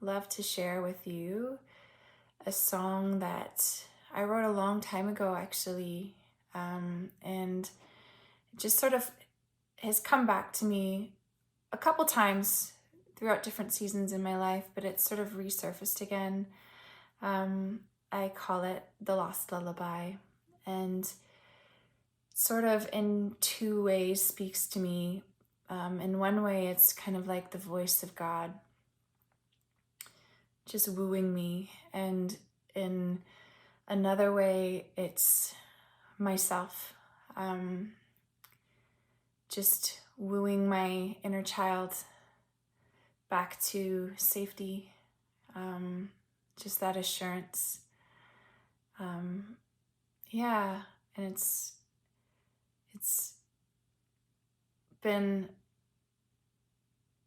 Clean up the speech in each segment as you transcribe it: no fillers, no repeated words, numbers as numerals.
love to share with you a song that I wrote a long time ago, actually, and it just sort of has come back to me a couple times throughout different seasons in my life, but it's sort of resurfaced again. I call it The Lost Lullaby, and sort of in two ways speaks to me. In one way, it's kind of like the voice of God just wooing me, and in another way, it's myself just wooing my inner child back to safety, just that assurance. Yeah, and it's been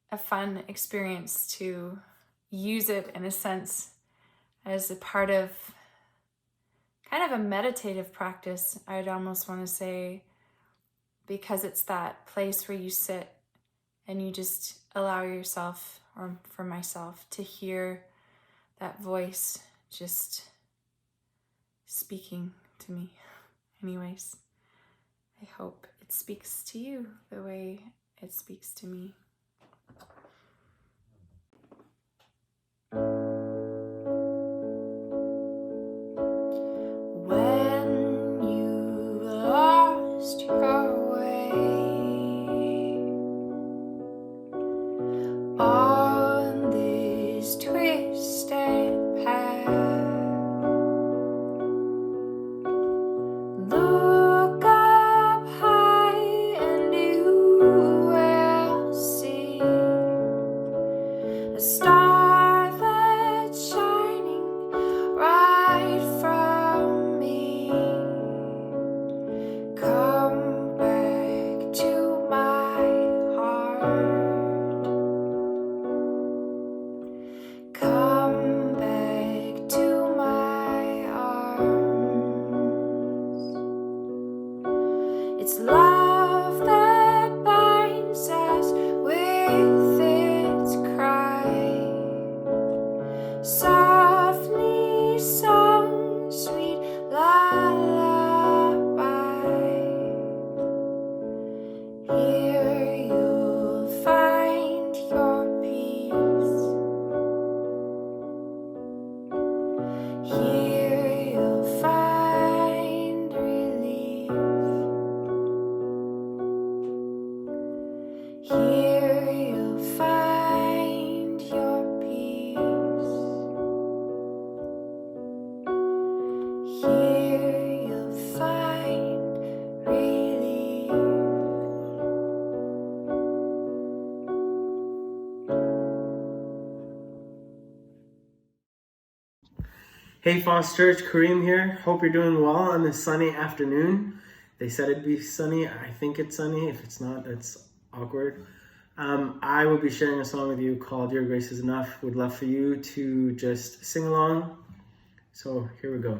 a fun experience to use it in a sense as a part of kind of a meditative practice, I'd almost want to say, because it's that place where you sit and you just allow yourself, or for myself, to hear that voice just speaking to me. Anyways, I hope it speaks to you the way it speaks to me. When you lost your way on this twisted path, look up high and you will see a star that's shining right from me. Come back to my heart. Come back to my arms. It's love that binds us with its cry, softly sung, sweet lullaby. Here you'll find your peace. Here you'll find relief. Here you'll find your peace. Here you'll find relief. Hey Foss Church, Kareem here. Hope you're doing well on this sunny afternoon. They said it'd be sunny. I think it's sunny. If it's not, it's awkward. I will be sharing a song with you called Your Grace Is Enough. Would love for you to just sing along. So here we go.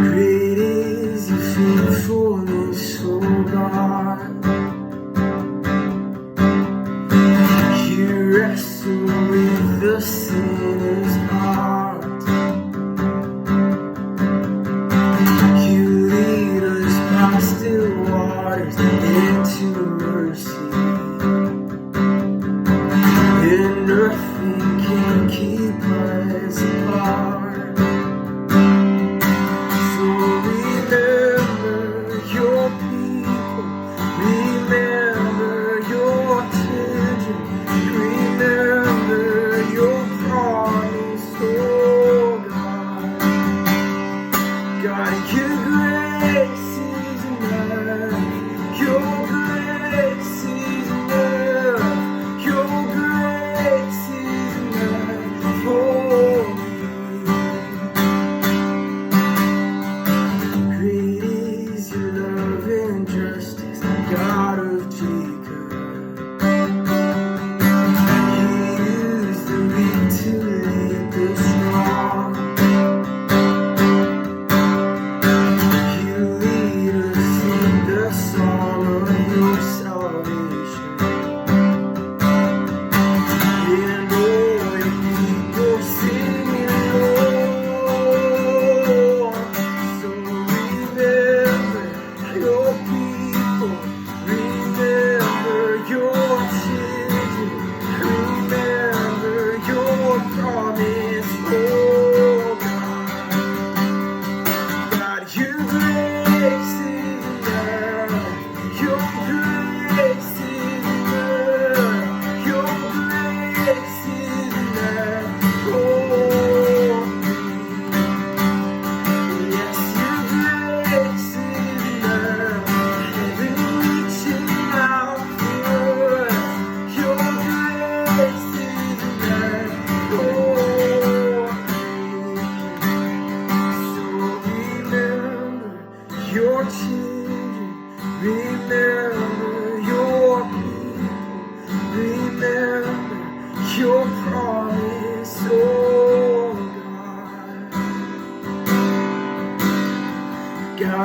Great is your faithfulness, O God. You wrestle with the sinner's heart.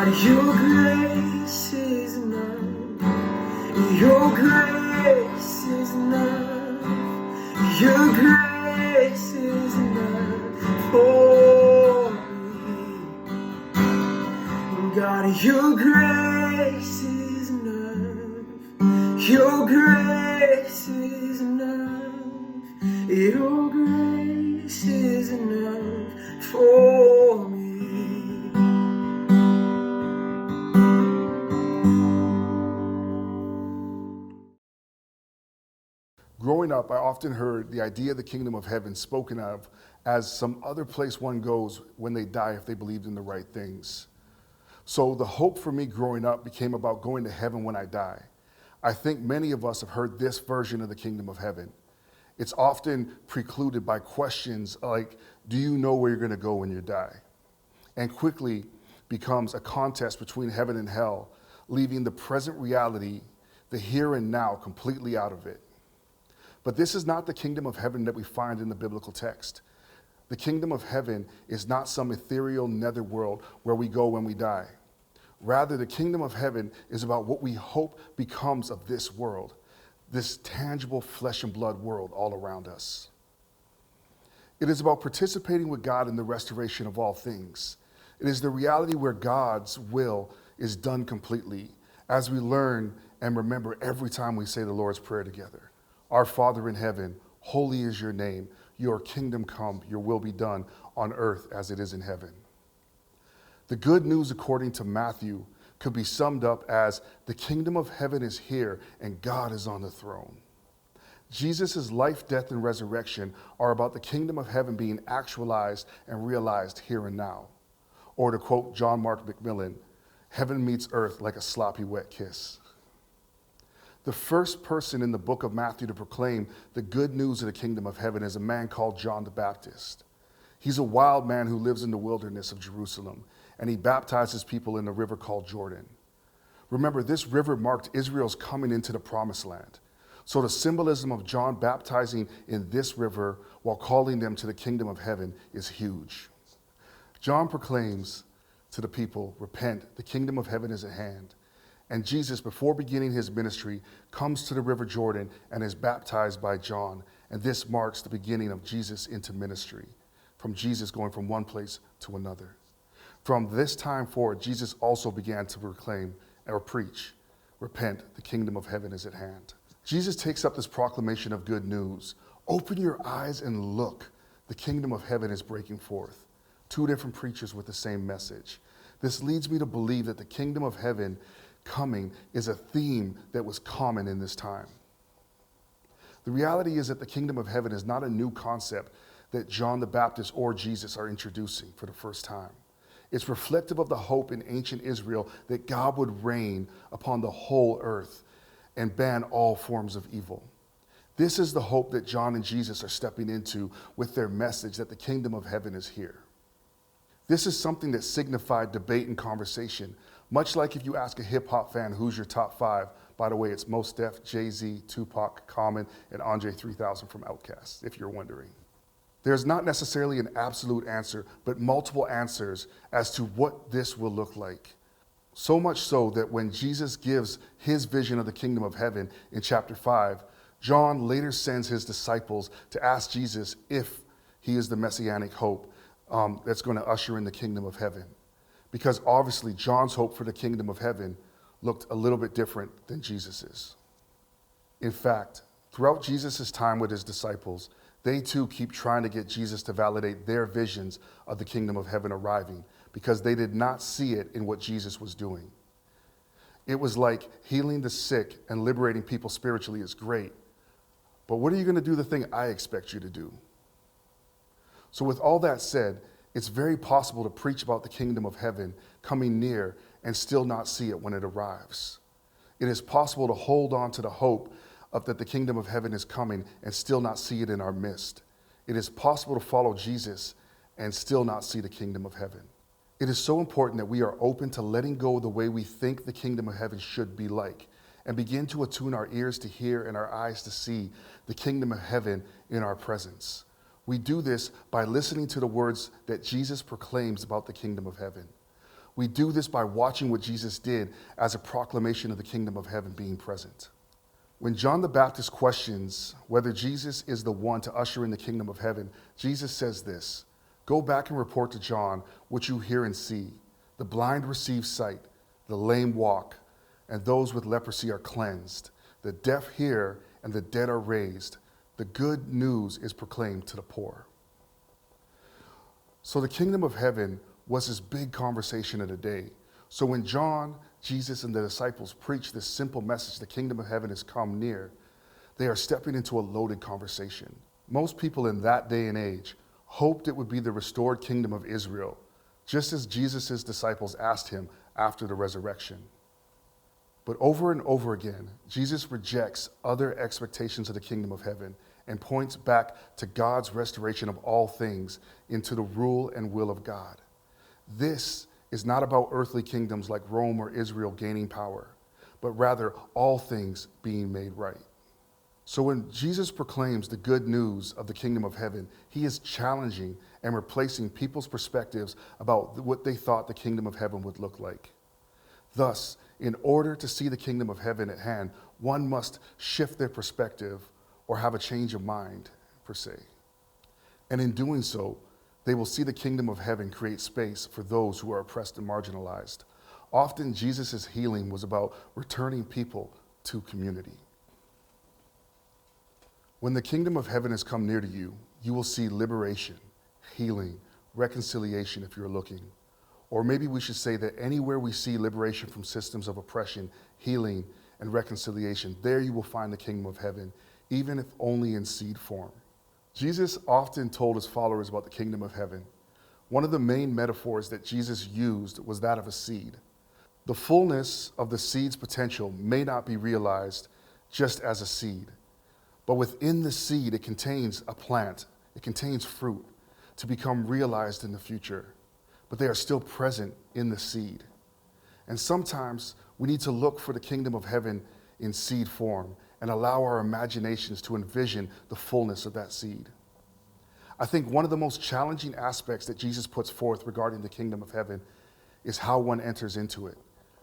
God, your grace is enough. Your grace is enough. Your grace is enough for me. God, your grace is enough. Your grace is enough. Your grace is enough for me. Growing up, I often heard the idea of the kingdom of heaven spoken of as some other place one goes when they die if they believed in the right things. So the hope for me growing up became about going to heaven when I die. I think many of us have heard this version of the kingdom of heaven. It's often precluded by questions like, do you know where you're going to go when you die? And quickly becomes a contest between heaven and hell, leaving the present reality, the here and now, completely out of it. But this is not the kingdom of heaven that we find in the biblical text. The kingdom of heaven is not some ethereal netherworld where we go when we die. Rather, the kingdom of heaven is about what we hope becomes of this world, this tangible flesh and blood world all around us. It is about participating with God in the restoration of all things. It is the reality where God's will is done completely, as we learn and remember every time we say the Lord's Prayer together. Our Father in heaven, holy is your name. Your kingdom come, your will be done on earth as it is in heaven. The good news according to Matthew could be summed up as the kingdom of heaven is here and God is on the throne. Jesus' life, death, and resurrection are about the kingdom of heaven being actualized and realized here and now. Or to quote John Mark McMillan, heaven meets earth like a sloppy wet kiss. The first person in the book of Matthew to proclaim the good news of the kingdom of heaven is a man called John the Baptist. He's a wild man who lives in the wilderness of Jerusalem, and he baptizes people in the river called Jordan. Remember, this river marked Israel's coming into the promised land. So the symbolism of John baptizing in this river while calling them to the kingdom of heaven is huge. John proclaims to the people, repent, the kingdom of heaven is at hand. And Jesus, before beginning his ministry, comes to the river Jordan and is baptized by John. And this marks the beginning of Jesus into ministry, from Jesus going from one place to another. From this time forward, Jesus also began to proclaim or preach, repent, the kingdom of heaven is at hand. Jesus takes up this proclamation of good news. Open your eyes and look. The kingdom of heaven is breaking forth. Two different preachers with the same message. This leads me to believe that the kingdom of heaven coming is a theme that was common in this time. The reality is that the kingdom of heaven is not a new concept that John the Baptist or Jesus are introducing for the first time. It's reflective of the hope in ancient Israel that God would reign upon the whole earth and ban all forms of evil. This is the hope that John and Jesus are stepping into with their message that the kingdom of heaven is here. This is something that signified debate and conversation, much like if you ask a hip-hop fan who's your top five. By the way, it's Mos Def, Jay-Z, Tupac, Common, and Andre 3000 from Outkast, if you're wondering. There's not necessarily an absolute answer, but multiple answers as to what this will look like. So much so that when Jesus gives his vision of the kingdom of heaven in chapter 5, John later sends his disciples to ask Jesus if he is the messianic hope that's going to usher in the kingdom of heaven. Because obviously John's hope for the kingdom of heaven looked a little bit different than Jesus's. In fact, throughout Jesus' time with his disciples, they too keep trying to get Jesus to validate their visions of the kingdom of heaven arriving because they did not see it in what Jesus was doing. It was like healing the sick and liberating people spiritually is great, but what are you going to do the thing I expect you to do? So with all that said, it's very possible to preach about the kingdom of heaven coming near and still not see it when it arrives. It is possible to hold on to the hope of that the kingdom of heaven is coming and still not see it in our midst. It is possible to follow Jesus and still not see the kingdom of heaven. It is so important that we are open to letting go of the way we think the kingdom of heaven should be like and begin to attune our ears to hear and our eyes to see the kingdom of heaven in our presence. We do this by listening to the words that Jesus proclaims about the kingdom of heaven. We do this by watching what Jesus did as a proclamation of the kingdom of heaven being present. When John the Baptist questions whether Jesus is the one to usher in the kingdom of heaven, Jesus says this: "Go back and report to John what you hear and see. The blind receive sight, the lame walk, and those with leprosy are cleansed. The deaf hear, and the dead are raised. The good news is proclaimed to the poor." So the kingdom of heaven was this big conversation of the day. So when John, Jesus, and the disciples preach this simple message, the kingdom of heaven has come near, they are stepping into a loaded conversation. Most people in that day and age hoped it would be the restored kingdom of Israel, just as Jesus' disciples asked him after the resurrection. But over and over again, Jesus rejects other expectations of the kingdom of heaven and points back to God's restoration of all things into the rule and will of God. This is not about earthly kingdoms like Rome or Israel gaining power, but rather all things being made right. So when Jesus proclaims the good news of the kingdom of heaven, he is challenging and replacing people's perspectives about what they thought the kingdom of heaven would look like. Thus, in order to see the kingdom of heaven at hand, one must shift their perspective or have a change of mind, per se. And in doing so, they will see the kingdom of heaven create space for those who are oppressed and marginalized. Often, Jesus' healing was about returning people to community. When the kingdom of heaven has come near to you, you will see liberation, healing, reconciliation if you're looking. Or maybe we should say that anywhere we see liberation from systems of oppression, healing, and reconciliation, there you will find the kingdom of heaven, even if only in seed form. Jesus often told his followers about the kingdom of heaven. One of the main metaphors that Jesus used was that of a seed. The fullness of the seed's potential may not be realized just as a seed, but within the seed, it contains a plant, it contains fruit to become realized in the future, but they are still present in the seed. And sometimes we need to look for the kingdom of heaven in seed form and allow our imaginations to envision the fullness of that seed. I think one of the most challenging aspects that Jesus puts forth regarding the kingdom of heaven is how one enters into it.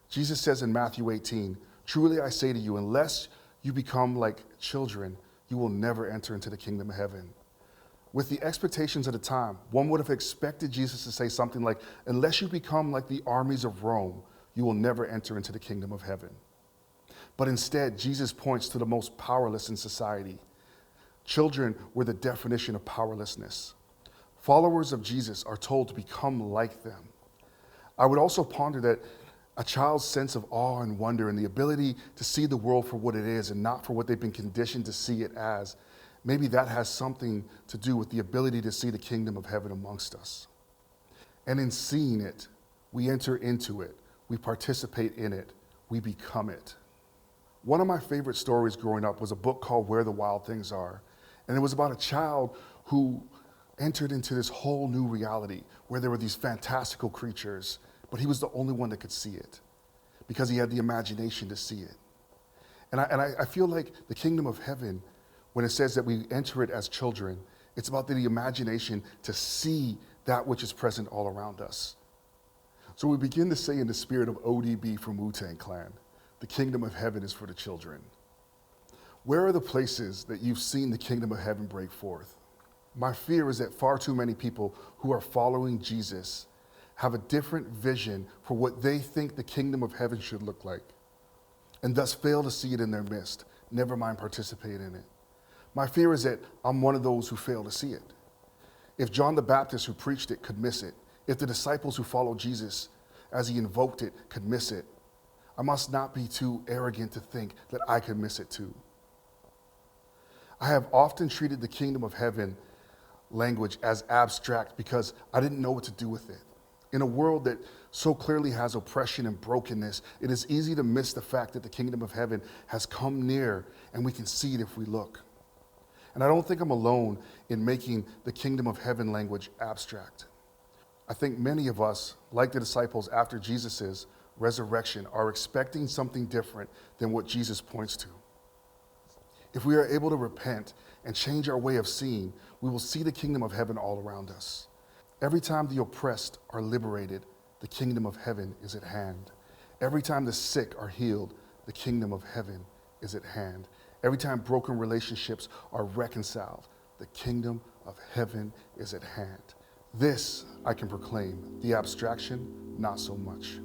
Jesus says in Matthew 18, "Truly I say to you, unless you become like children, you will never enter into the kingdom of heaven." With the expectations of the time, one would have expected Jesus to say something like, "Unless you become like the armies of Rome, you will never enter into the kingdom of heaven." But instead, Jesus points to the most powerless in society. Children were the definition of powerlessness. Followers of Jesus are told to become like them. I would also ponder that a child's sense of awe and wonder and the ability to see the world for what it is and not for what they've been conditioned to see it as, maybe that has something to do with the ability to see the kingdom of heaven amongst us. And in seeing it, we enter into it, we participate in it, we become it. One of my favorite stories growing up was a book called Where the Wild Things Are. And it was about a child who entered into this whole new reality where there were these fantastical creatures, but he was the only one that could see it because he had the imagination to see it. And I feel like the kingdom of heaven, when it says that we enter it as children, it's about the imagination to see that which is present all around us. So we begin to say in the spirit of ODB from Wu-Tang Clan, the kingdom of heaven is for the children. Where are the places that you've seen the kingdom of heaven break forth? My fear is that far too many people who are following Jesus have a different vision for what they think the kingdom of heaven should look like, and thus fail to see it in their midst, never mind participate in it. My fear is that I'm one of those who fail to see it. If John the Baptist who preached it could miss it, if the disciples who followed Jesus as he invoked it could miss it, I must not be too arrogant to think that I could miss it too. I have often treated the kingdom of heaven language as abstract because I didn't know what to do with it. In a world that so clearly has oppression and brokenness, it is easy to miss the fact that the kingdom of heaven has come near and we can see it if we look. And I don't think I'm alone in making the kingdom of heaven language abstract. I think many of us, like the disciples after Jesus' resurrection, are expecting something different than what Jesus points to. If we are able to repent and change our way of seeing, we will see the kingdom of heaven all around us. Every time the oppressed are liberated, the kingdom of heaven is at hand. Every time the sick are healed, the kingdom of heaven is at hand. Every time broken relationships are reconciled, the kingdom of heaven is at hand. This I can proclaim, the abstraction, not so much.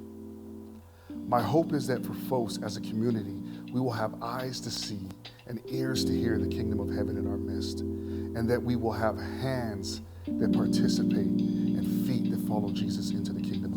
My hope is that for FOS as a community, we will have eyes to see and ears to hear the kingdom of heaven in our midst, and that we will have hands that participate and feet that follow Jesus into the kingdom